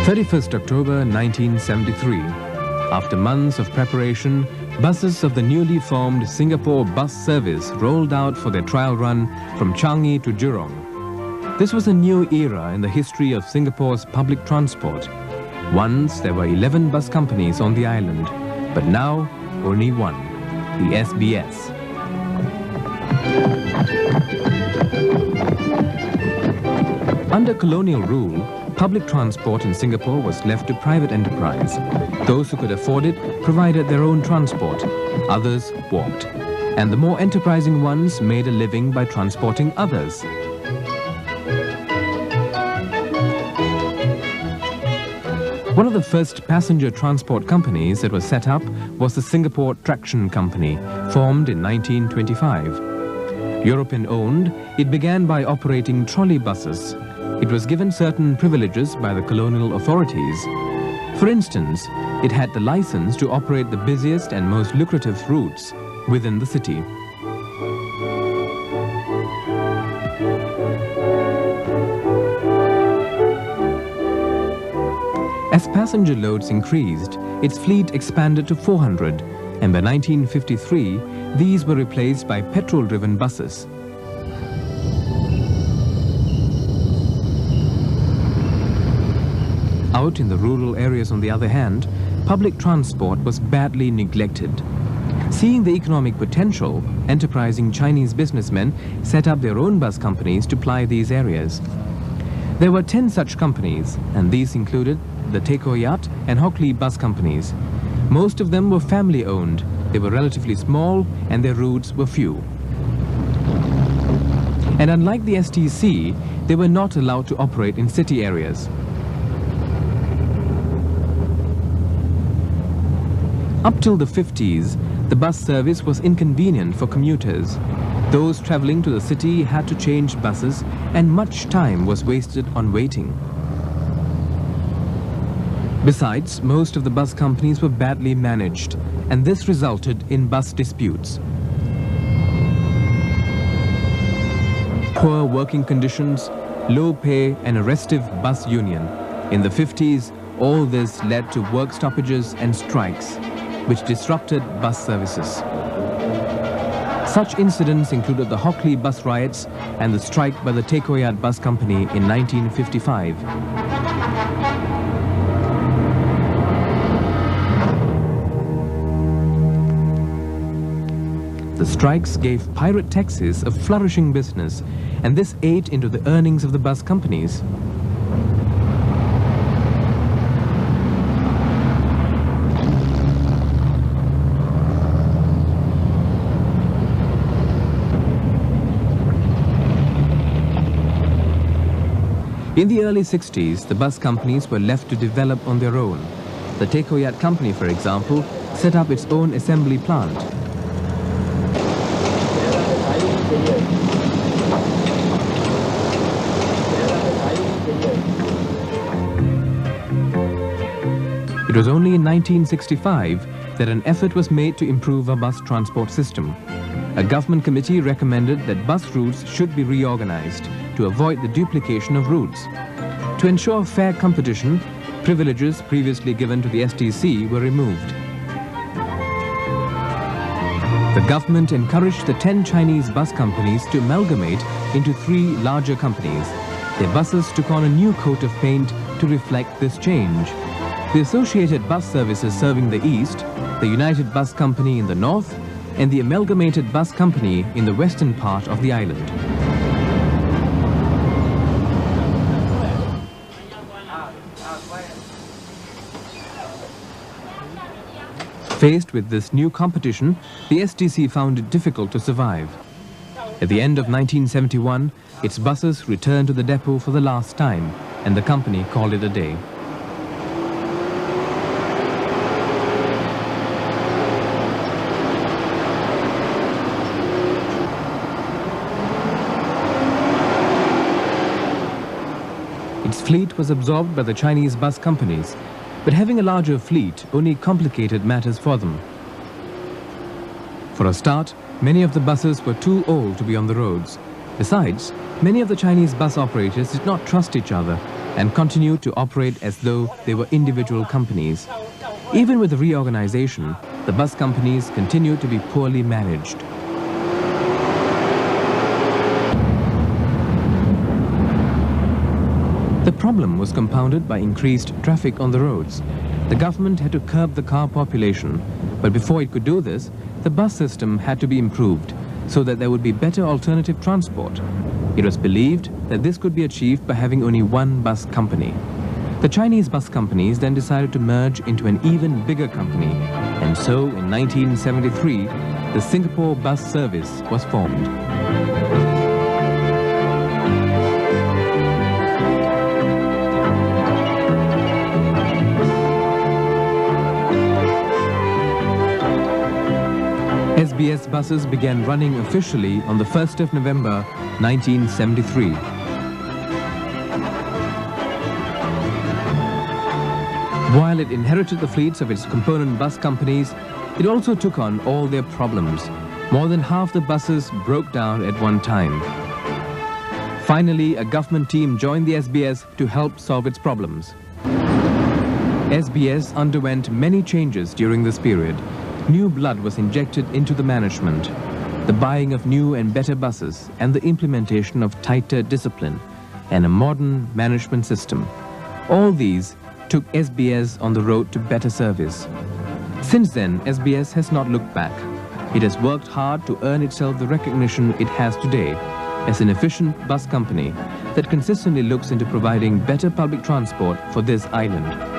31st October 1973. After months of preparation, buses of the newly formed Singapore Bus Service rolled out for their trial run from Changi to Jurong. This was a new era in the history of Singapore's public transport. Once there were 11 bus companies on the island, but now only one, the SBS. Under colonial rule, public transport in Singapore was left to private enterprise. Those who could afford it provided their own transport. Others walked. And the more enterprising ones made a living by transporting others. One of the first passenger transport companies that was set up was the Singapore Traction Company, formed in 1925. European-owned, it began by operating trolley buses. It was given certain privileges by the colonial authorities. For instance, it had the license to operate the busiest and most lucrative routes within the city. As passenger loads increased, its fleet expanded to 400, and by 1953, these were replaced by petrol-driven buses. Out in the rural areas, on the other hand, public transport was badly neglected. Seeing the economic potential, enterprising Chinese businessmen set up their own bus companies to ply these areas. There were 10 such companies, and these included the Teco Yat and Hockley bus companies. Most of them were family-owned. They were relatively small, and their routes were few. And unlike the STC, they were not allowed to operate in city areas. Up till the 50s, the bus service was inconvenient for commuters. Those traveling to the city had to change buses, and much time was wasted on waiting. Besides, most of the bus companies were badly managed, and this resulted in bus disputes. Poor working conditions, low pay, and a restive bus union. In the 50s, all this led to work stoppages and strikes, which disrupted bus services. Such incidents included the Hockley bus riots and the strike by the Teco Yat Bus Company in 1955. The strikes gave pirate taxis a flourishing business, and this ate into the earnings of the bus companies. In the early 60s, the bus companies were left to develop on their own. The Teco Yat Company, for example, set up its own assembly plant. It was only in 1965 that an effort was made to improve our bus transport system. A government committee recommended that bus routes should be reorganized to avoid the duplication of routes. To ensure fair competition, privileges previously given to the STC were removed. The government encouraged the 10 Chinese bus companies to amalgamate into 3 larger companies. Their buses took on a new coat of paint to reflect this change. The Associated Bus Services serving the east, the United Bus Company in the north, and the Amalgamated Bus Company in the western part of the island. Faced with this new competition, the STC found it difficult to survive. At the end of 1971, its buses returned to the depot for the last time, and the company called it a day. Its fleet was absorbed by the Chinese bus companies, but having a larger fleet only complicated matters for them. For a start, many of the buses were too old to be on the roads. Besides, many of the Chinese bus operators did not trust each other, and continued to operate as though they were individual companies. Even with the reorganization, the bus companies continued to be poorly managed. The problem was compounded by increased traffic on the roads. The government had to curb the car population, but before it could do this, the bus system had to be improved so that there would be better alternative transport. It was believed that this could be achieved by having only one bus company. The Chinese bus companies then decided to merge into an even bigger company, and so in 1973, the Singapore Bus Service was formed. SBS buses began running officially on the 1st of November 1973. While it inherited the fleets of its component bus companies, it also took on all their problems. More than half the buses broke down at one time. Finally, a government team joined the SBS to help solve its problems. SBS underwent many changes during this period. New blood was injected into the management, the buying of new and better buses, and the implementation of tighter discipline and a modern management system. All these took SBS on the road to better service. Since then, SBS has not looked back. It has worked hard to earn itself the recognition it has today as an efficient bus company that consistently looks into providing better public transport for this island.